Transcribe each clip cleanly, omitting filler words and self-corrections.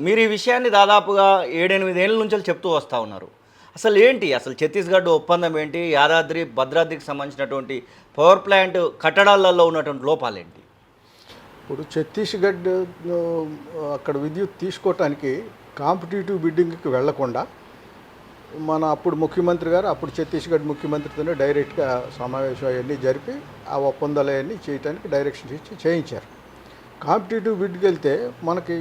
మీరు ఈ విషయాన్ని దాదాపుగా 7-8 ఏళ్ళ నుంచి చెప్తూ వస్తూ ఉన్నారు. అసలు ఛత్తీస్‌గఢ్ ఒప్పందం ఏంటి? యాదాద్రి, భద్రాద్రికి సంబంధించినటువంటి పవర్ ప్లాంట్ కట్టడాలలో ఉన్నటువంటి లోపాలేంటి? ఇప్పుడు ఛత్తీస్‌గఢ్ అక్కడ విద్యుత్ తీసుకోవటానికి కాంపిటీటివ్ బిడ్డింగ్కి వెళ్లకుండా మన అప్పుడు ముఖ్యమంత్రి గారు అప్పుడు ఛత్తీస్‌గఢ్ ముఖ్యమంత్రితోనే డైరెక్ట్గా సమావేశం అవన్నీ జరిపి ఆ ఒప్పందాలు అవన్నీ చేయడానికి డైరెక్షన్ ఇచ్చి చేయించారు. కాంపిటీటివ్ బిడ్కి వెళ్తే మనకి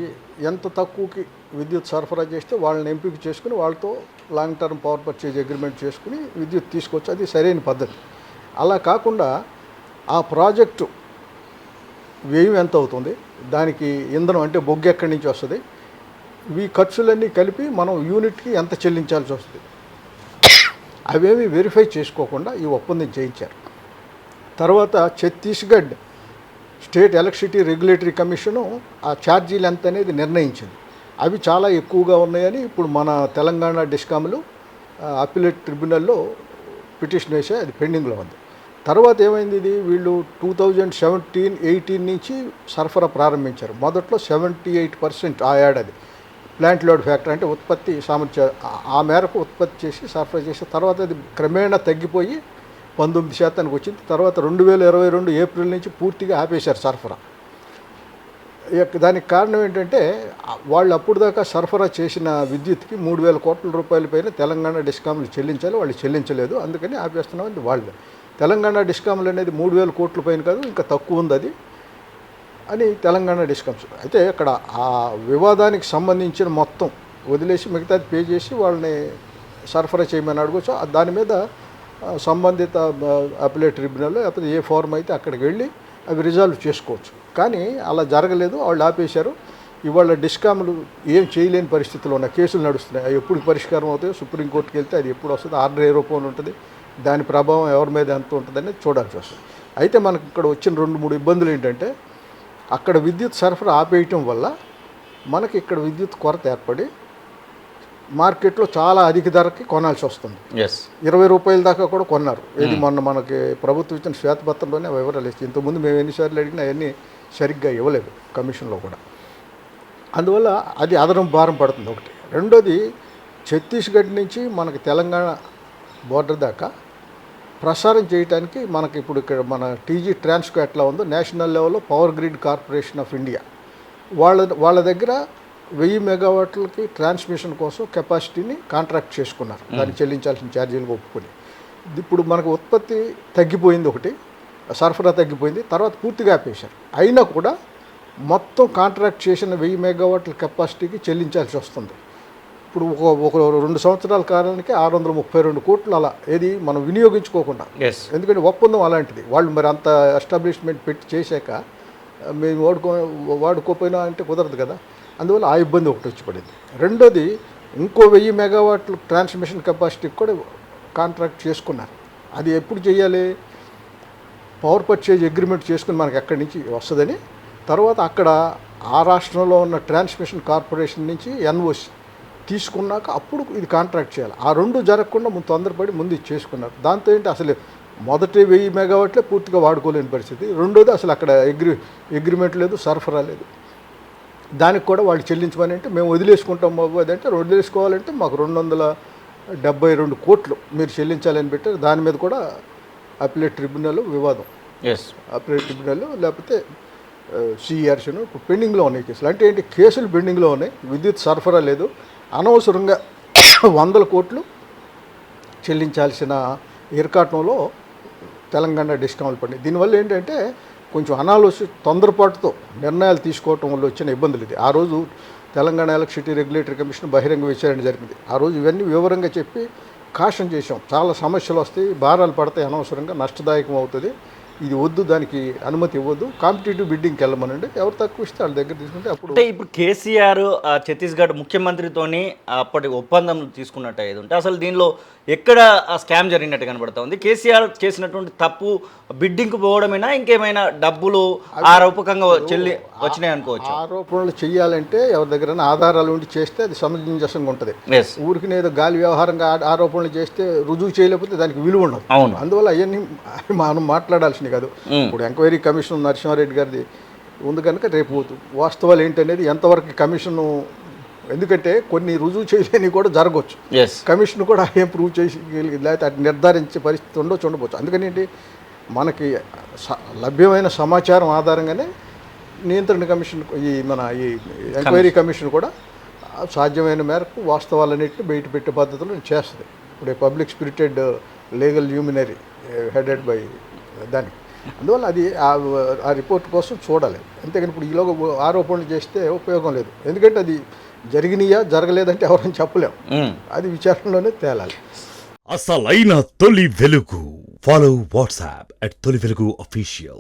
ఎంత తక్కువకి విద్యుత్ సరఫరా చేస్తే వాళ్ళని ఎంపిక చేసుకుని వాళ్ళతో long term power purchase agreement చేసుకుని విద్యుత్ తీసుకోవచ్చు. అది సరైన పద్ధతి. అలా కాకుండా ఆ ప్రాజెక్టు వ్యయం ఎంత అవుతుంది, దానికి ఇంధనం అంటే బొగ్గు ఎక్కడి నుంచి వస్తుంది, ఈ ఖర్చులన్నీ కలిపి మనం యూనిట్కి ఎంత చెల్లించాల్సి వస్తుంది, అవేమి వెరిఫై చేసుకోకుండా ఈ ఒప్పందం చేయించారు. తర్వాత Chhattisgarh state electricity regulatory commission ఆ ఛార్జీలు ఎంత అనేది నిర్ణయించింది. అవి చాలా ఎక్కువగా ఉన్నాయని ఇప్పుడు మన తెలంగాణ డిస్కామ్లు అప్పీలేట్ ట్రిబ్యునల్లో పిటిషన్ వేసే అది పెండింగ్లో ఉంది. తర్వాత ఏమైంది, ఇది వీళ్ళు 2017-18 నుంచి సరఫరా ప్రారంభించారు. మొదట్లో 78% ఆ ఏడాది ప్లాంట్ లోడ్ ఫ్యాక్టర్ అంటే ఉత్పత్తి సామర్థ్యం ఆ మేరకు ఉత్పత్తి చేసి సరఫరా చేసి తర్వాత అది క్రమేణా తగ్గిపోయి 19% వచ్చింది. తర్వాత 2022 ఏప్రిల్ నుంచి పూర్తిగా ఆపేశారు సరఫరా. దానికి కారణం ఏంటంటే వాళ్ళు అప్పుడు దాకా సరఫరా చేసిన విద్యుత్కి 3,000 కోట్ల రూపాయల పైన తెలంగాణ డిస్కామ్లు చెల్లించాలి, వాళ్ళు చెల్లించలేదు, అందుకని ఆపేస్తున్నామని వాళ్ళు. తెలంగాణ డిస్కామ్లు అనేది 3,000 కోట్ల పైన కాదు, ఇంకా తక్కువ ఉంది అది అని తెలంగాణ డిస్కామ్స్. అయితే అక్కడ ఆ వివాదానికి సంబంధించిన మొత్తం వదిలేసి మిగతాది పే చేసి వాళ్ళని సరఫరా చేయమని అడగచ్చు. దాని మీద సంబంధిత అప్పీలేట్ ట్రిబ్యునల్ లేకపోతే ఏ ఫారం అయితే అక్కడికి వెళ్ళి అవి రిజాల్వ్ చేసుకోవచ్చు. కానీ అలా జరగలేదు, వాళ్ళు ఆపేశారు. ఇవాళ డిస్కామ్లు ఏం చేయలేని పరిస్థితుల్లో ఉన్న కేసులు నడుస్తున్నాయి. అవి ఎప్పుడు పరిష్కారం అవుతాయో సుప్రీంకోర్టుకి వెళ్తే అది ఎప్పుడు వస్తుంది, ఆర్డర్ ఏ రూపంలో ఉంటుంది, దాని ప్రభావం ఎవరి మీద ఎంత ఉంటుందని చూడాల్సి వస్తుంది. అయితే మనకు ఇక్కడ వచ్చిన 2-3 ఇబ్బందులు ఏంటంటే అక్కడ విద్యుత్ సరఫరా ఆపేయటం వల్ల మనకి ఇక్కడ విద్యుత్ కొరత ఏర్పడి మార్కెట్లో చాలా అధిక ధరకి కొనాల్సి వస్తుంది. 20 రూపాయల దాకా కూడా కొన్నారు. ఇది మొన్న మనకి ప్రభుత్వం ఇచ్చిన శ్వేతపత్రంలోనే వివరాలు ఇచ్చి, ఇంతకుముందు మేము ఎన్నిసార్లు అడిగినా అవన్నీ సరిగ్గా ఇవ్వలేదు కమిషన్లో కూడా. అందువల్ల అది అదనం భారం పడుతుంది ఒకటి. రెండోది, ఛత్తీస్గఢ్ నుంచి మనకి తెలంగాణ బోర్డర్ దాకా ప్రసారం చేయడానికి మనకి ఇప్పుడు ఇక్కడ మన టీజీ ట్రాన్స్కో ఎట్లా ఉందో నేషనల్ లెవెల్లో power grid corporation of India వాళ్ళ దగ్గర 1000 మెగావాట్లకి ట్రాన్స్మిషన్ కోసం కెపాసిటీని కాంట్రాక్ట్ చేసుకున్నారు. దానికి చెల్లించాల్సిన ఛార్జీలు ఒప్పుకొని. ఇప్పుడు మనకు ఉత్పత్తి తగ్గిపోయింది ఒకటి, సరఫరా తగ్గిపోయింది, తర్వాత పూర్తిగా ఆపేశారు. అయినా కూడా మొత్తం కాంట్రాక్ట్ చేసిన 1000 మెగావాట్ల కెపాసిటీకి చెల్లించాల్సి వస్తుంది. ఇప్పుడు ఒక 2 సంవత్సరాల కాలానికి 632 కోట్లు అలా ఏది మనం వినియోగించుకోకుండా. ఎందుకంటే ఒప్పందం అలాంటిది. వాళ్ళు మరి అంత ఎస్టాబ్లిష్మెంట్ పెట్టి చేశాక మేము వాడుకోపోయినా అంటే కుదరదు కదా. అందువల్ల ఆ ఇబ్బంది ఒకటి వచ్చి పడింది. రెండోది, ఇంకో 1000 మెగావాట్లు ట్రాన్స్మిషన్ కెపాసిటీకి కూడా కాంట్రాక్ట్ చేసుకున్నారు. అది ఎప్పుడు చేయాలి, పవర్ పర్చేజ్ అగ్రిమెంట్ చేసుకుని మనకి ఎక్కడి నుంచి వస్తుందని, తర్వాత అక్కడ ఆ రాష్ట్రంలో ఉన్న ట్రాన్స్మిషన్ కార్పొరేషన్ నుంచి ఎన్ఓసి తీసుకున్నాక అప్పుడు ఇది కాంట్రాక్ట్ చేయాలి. ఆ రెండు జరగకుండా తొందరపడి ముందు ఇది చేసుకున్నారు. దాంతో ఏంటి, అసలు మొదటి 1000 మెగావాట్లే పూర్తిగా వాడుకోలేని పరిస్థితి. రెండోది, అసలు అక్కడ అగ్రిమెంట్ లేదు, సరఫరా లేదు. దానికి కూడా వాళ్ళు చెల్లించమని అంటే మేము వదిలేసుకుంటాం బాబు అదంటే, వదిలేసుకోవాలంటే మాకు 272 కోట్లు మీరు చెల్లించాలని పెట్టారు. దాని మీద కూడా అప్పీలేట్ ట్రిబ్యునల్ వివాదం. అప్పీలేట్ ట్రిబ్యునల్ లేకపోతే సిఆర్సీను ఇప్పుడు పెండింగ్లో ఉన్నాయి కేసులు. అంటే ఏంటి, కేసులు పెండింగ్లో ఉన్నాయి, విద్యుత్ సరఫరా లేదు, అనవసరంగా 100 కోట్లు చెల్లించాల్సిన ఇరకాటంలో తెలంగాణ డిస్కామ్లు పడినాయి. దీనివల్ల ఏంటంటే కొంచెం అనాలోచి తొందరపాటుతో నిర్ణయాలు తీసుకోవటం వల్ల వచ్చిన ఇబ్బందులు ఇది. ఆ రోజు తెలంగాణ ఎలక్ట్రిసిటీ రెగ్యులేటరీ కమిషన్ బహిరంగ విచారణ జరిగింది. ఆ రోజు ఇవన్నీ వివరంగా చెప్పి కాషన్ చేసాం. చాలా సమస్యలు వస్తాయి, భారాలు పడతాయి, అనవసరంగా నష్టదాయకం అవుతుంది, ఇది వద్దు, దానికి అనుమతి ఇవ్వద్దు, కాంపిటేటివ్ బిడ్డింగ్కి వెళ్ళమనండి, ఎవరు తక్కువ ఇస్తే వాళ్ళ దగ్గర తీసుకుంటే అప్పుడు. అంటే ఇప్పుడు కేసీఆర్ ఛత్తీస్గఢ్ ముఖ్యమంత్రితోని అప్పటి ఒప్పందం తీసుకున్నట్టు అయ్యేది ఉంటే అసలు దీనిలో ఎక్కడ స్కామ్ జరిగినట్టు కనబడుతూ ఉంది. కేసీఆర్ చేసినటువంటి తప్పు బిడ్డింగ్కి పోవడమైనా ఇంకేమైనా డబ్బులు ఆరోపకంగా వచ్చినాయి అనుకోవచ్చు. ఆరోపణలు చేయాలంటే ఎవరి దగ్గర ఆధారాలు ఉండి చేస్తే అది సమంజసంగా ఉంటుంది. ఊరికి ఏదో గాలి వ్యవహారంగా ఆరోపణలు చేస్తే రుజువు చేయలేకపోతే దానికి విలువ ఉండదు. అవును, అందువల్ల అవన్నీ మనం మాట్లాడాల్సింది కాదు. ఇప్పుడు ఎంక్వైరీ కమిషన్ నరసింహారెడ్డి గారిది ఉంది కనుక రేపు వాస్తవాలు ఏంటనేది ఎంతవరకు కమిషన్ ఎందుకంటే కొన్ని రుజువు చేయలేని కూడా జరగవచ్చు. ఎస్. కమిషన్ కూడా ఏం ప్రూవ్ చేసి లేకపోతే అది నిర్ధారించే పరిస్థితి ఉండవచ్చు. అందుకని ఏంటి మనకి లభ్యమైన సమాచారం ఆధారంగానే నియంత్రణ కమిషన్ ఈ ఎంక్వైరీ కమిషన్ కూడా సాధ్యమైన మేరకు వాస్తవాలన్నింటినీ బయట పెట్టే పద్ధతులు చేస్తుంది. ఇప్పుడు public spirited legal luminary headed by దానికి. అందువల్ల అది ఆ రిపోర్ట్ కోసం చూడాలి. అంతేగాని ఇప్పుడు ఈలోగా ఆరోపణలు చేస్తే ఉపయోగం లేదు. ఎందుకంటే అది జరిగినాయా జరగలేదంటే ఎవరైనా చెప్పలేము. అది విచారణలోనే తేలాలి. అసలైన తొలి వెలుగు. ఫాలో వాట్సాప్ @తొలి వెలుగు official.